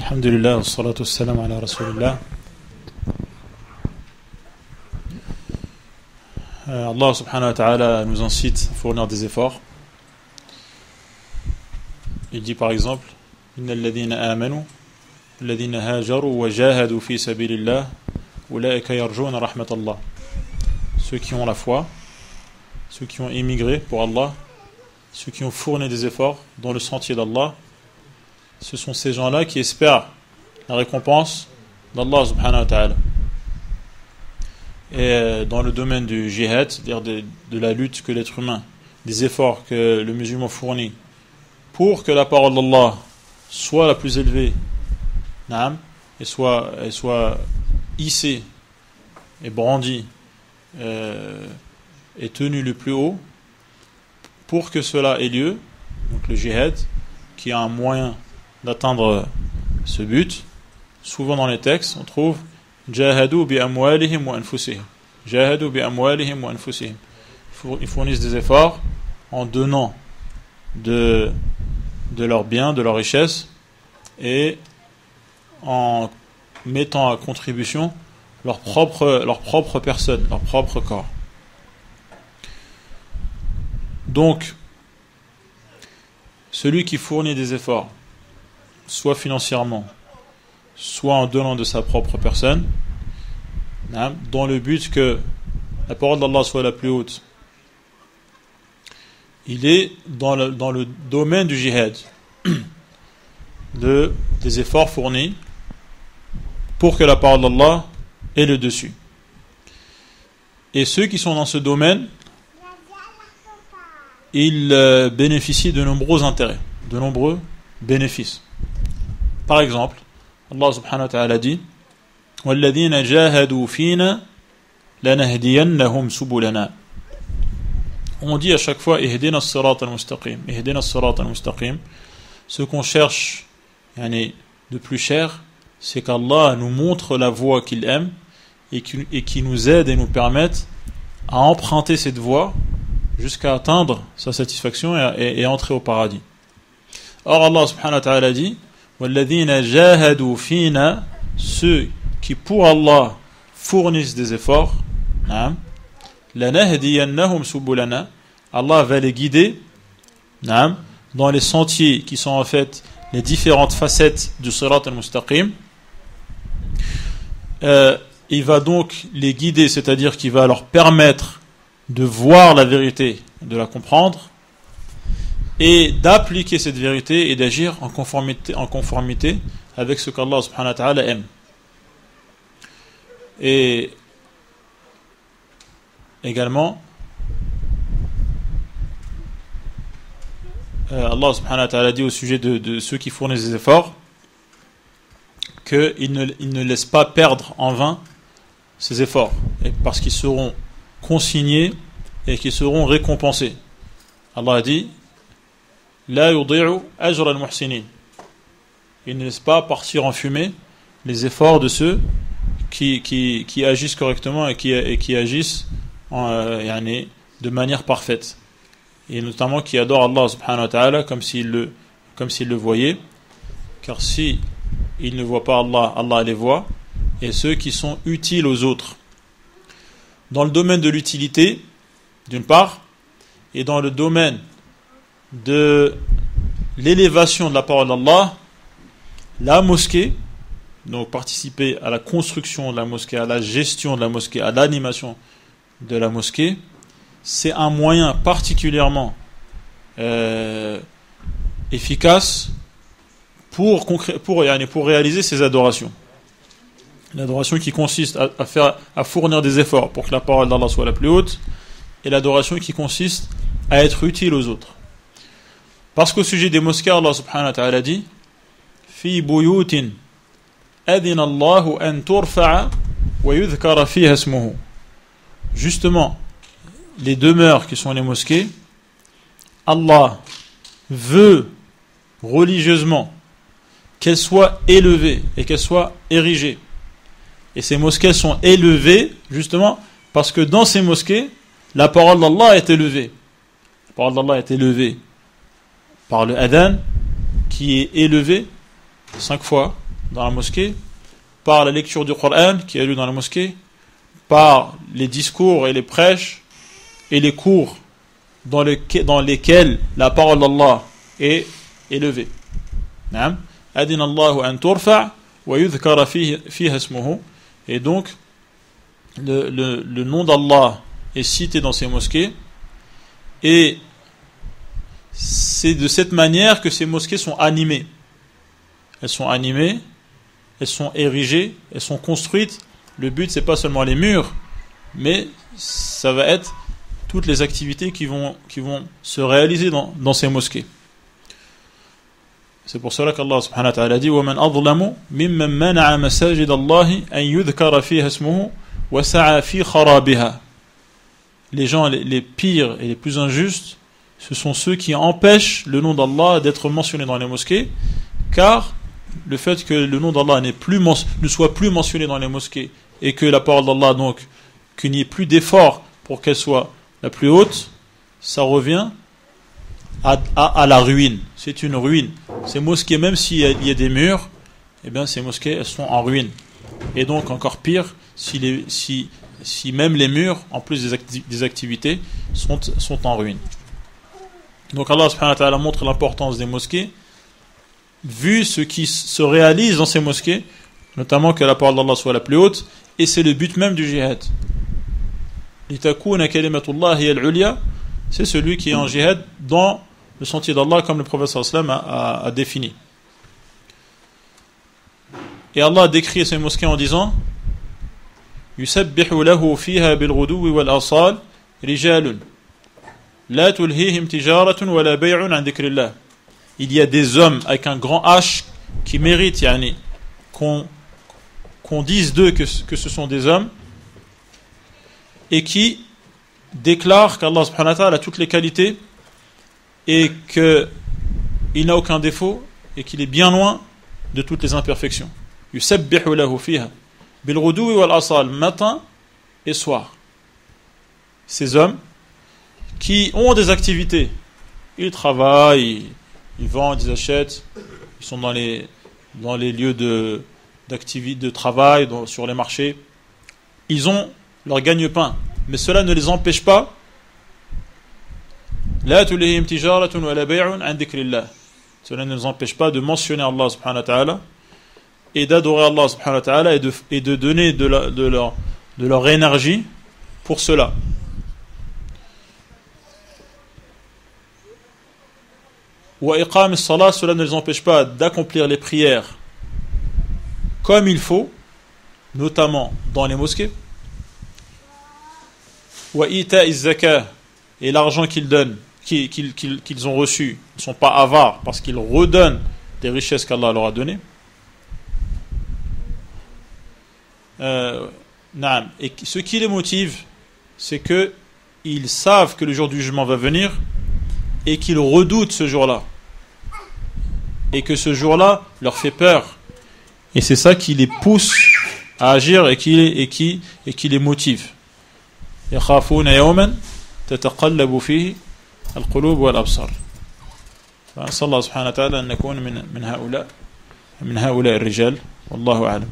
Alhamdulillah, wa salatu wassalam ala rasulillah. Allah subhanahu wa ta'ala nous incite à fournir des efforts. Il dit par exemple: Inna alladhina amanu, alladhina hajaru wa jahadu fi sabilillah, ulaika yarjuna rahmatallah. Ceux qui ont la foi, ceux qui ont émigré pour Allah, ceux qui ont fourni des efforts dans le sentier d'Allah, ce sont ces gens-là qui espèrent la récompense d'Allah subhanahu wa ta'ala. Et dans le domaine du jihad, c'est-à-dire de la lutte que l'être humain, des efforts que le musulman fournit pour que la parole d'Allah soit la plus élevée, et soit hissée et brandie et tenue le plus haut, pour que cela ait lieu, donc le jihad, qui est un moyen d'atteindre ce but. Souvent dans les textes, on trouve Jahadu bi amwalihim wa anfusihim. Jahadu bi amwalihim wa anfusihim. Ils fournissent des efforts en donnant de leurs biens, de leurs richesses, et en mettant à contribution leur propre personne, leur propre corps. Donc, celui qui fournit des efforts, soit financièrement, soit en donnant de sa propre personne, dans le but que la parole d'Allah soit la plus haute, il est dans le domaine du jihad, des efforts fournis pour que la parole d'Allah ait le dessus. Et ceux qui sont dans ce domaine, ils bénéficient de nombreux intérêts, de nombreux bénéfices. Par exemple, Allah subhanahu wa ta'ala dit: وَالَّذِينَ جَاهَدُوا فِينَا لَنَهْدِيَنَّهُمْ سُبُلَنَا. On dit à chaque fois اهدنا الصراط المستقيم, اهدنا الصراط المستقيم. Ce qu'on cherche de plus cher, c'est qu'Allah nous montre la voie qu'il aime et qui nous aide et nous permette à emprunter cette voie jusqu'à atteindre sa satisfaction et entrer au paradis. Or Allah subhanahu wa ta'ala dit: وَالَّذِينَ جَاهَدُوا فِينَا, ceux qui pour Allah fournissent des efforts, لَنَهْدِيَنَّهُمْ سُبُلَنَا, Allah va les guider dans les sentiers qui sont en fait les différentes facettes du sirat al-mustaqim. Il va donc les guider, c'est-à-dire qu'il va leur permettre de voir la vérité, de la comprendre, et d'appliquer cette vérité et d'agir en conformité avec ce qu'Allah subhanahu wa ta'ala aime. Et également, Allah subhanahu wa ta'ala dit au sujet de ceux qui fournissent des efforts qu'ils ne laissent pas perdre en vain ces efforts, et parce qu'ils seront consignés et qu'ils seront récompensés. Allah a dit: La yudi'u ajra al-muhsinin. Il ne laisse pas partir en fumée les efforts de ceux qui agissent correctement et qui agissent de manière parfaite, et notamment qui adorent Allah subhanahu wa ta'ala comme s'ils le voyaient, car si ils ne voient pas Allah, Allah les voit, et ceux qui sont utiles aux autres. Dans le domaine de l'utilité, d'une part, et dans le domaine de l'élévation de la parole d'Allah, la mosquée, donc participer à la construction de la mosquée, à la gestion de la mosquée, à l'animation de la mosquée, c'est un moyen particulièrement efficace pour réaliser ces adorations. L'adoration qui consiste à fournir des efforts pour que la parole d'Allah soit la plus haute, et l'adoration qui consiste à être utile aux autres. Parce qu'au sujet des mosquées, Allah subhanahu wa ta'ala dit: Fi buyutin adina Allahu an turfa'a wa yudhkara fiha ismuhu. Justement, les demeures qui sont les mosquées, Allah veut religieusement qu'elles soient élevées et qu'elles soient érigées. Et ces mosquées sont élevées justement parce que dans ces mosquées, la parole d'Allah est élevée. La parole d'Allah est élevée par le adhan, qui est élevé 5 fois, dans la mosquée, par la lecture du Coran qui est lu dans la mosquée, par les discours et les prêches et les cours dans lesquels la parole d'Allah est élevée. Adina Allahu an turfa wa yudhkara fiha ismuhu. Et donc le nom d'Allah est cité dans ces mosquées, et c'est de cette manière que ces mosquées sont animées. Elles sont animées, elles sont érigées, elles sont construites. Le but, c'est pas seulement les murs, mais ça va être toutes les activités qui vont se réaliser dans ces mosquées. C'est pour cela qu'Allah subhanahu wa ta'ala dit وَمَنْ أَظْلَمُ مِمَّنْ مَنَعَ مَسَاجِدَ اللَّهِ أَنْ يُذْكَرَ فِيهَا اسْمُهُ وَسَعَى فِي خَرَابِهَا. Les gens les pires et les plus injustes, ce sont ceux qui empêchent le nom d'Allah d'être mentionné dans les mosquées, car le fait que le nom d'Allah ne soit plus mentionné dans les mosquées, et que la parole d'Allah, donc, qu'il n'y ait plus d'effort pour qu'elle soit la plus haute, ça revient à la ruine. C'est une ruine. Ces mosquées, même s'il y a des murs, eh bien ces mosquées, elles sont en ruine. Et donc encore pire, si même les murs, en plus des activités, sont en ruine. Donc Allah subhanahu wa ta'ala montre l'importance des mosquées, vu ce qui se réalise dans ces mosquées, notamment que la parole d'Allah soit la plus haute, et c'est le but même du jihad. Litakuna kalimatullahi al-ulya, c'est celui qui est en jihad dans le sentier d'Allah, comme le prophète sallallahu alayhi wa sallam a défini. Et Allah a décrit ces mosquées en disant Yusabbihu lahu fiha bil-ghuduwi wal-asal rijalun la tulhihim tijaratun wa la bay'un an dhikrillah. Il y a des hommes avec un grand H qui méritent qu'on dise d'eux que ce sont des hommes, et qui déclarent qu'Allah subhanahu wa ta'ala a toutes les qualités et qu'il n'a aucun défaut et qu'il est bien loin de toutes les imperfections. Yusabbihu lahu fiha bil-ghuduwi wal-asal, matin et soir. Ces hommes qui ont des activités, ils travaillent, ils vendent, ils achètent, ils sont dans les lieux d'activité, de travail, sur les marchés, ils ont leur gagne-pain, mais cela ne les empêche pas la tulihim tijaratun wa la bay'un an dhikrillah. Cela ne les empêche pas de mentionner Allah subhanahu wa ta'ala et d'adorer Allah subhanahu wa ta'ala et de donner de leur énergie pour cela. Wa iqam as-salat, cela ne les empêche pas d'accomplir les prières comme il faut, notamment dans les mosquées. Wa ita az-zakah, et l'argent qu'ils donnent, qu'ils ont reçu, ils ne sont pas avares parce qu'ils redonnent des richesses qu'Allah leur a données. Et ce qui les motive, c'est que ils savent que le jour du jugement va venir et qu'ils redoutent ce jour-là, et que ce jour-là leur fait peur, et c'est ça qui les pousse à agir et qui les motive. يخافون يوما تتقلب فيه القلوب والأبصار. فأسأل الله سبحانه وتعالى أن نكون من هؤلاء الرجال والله أعلم.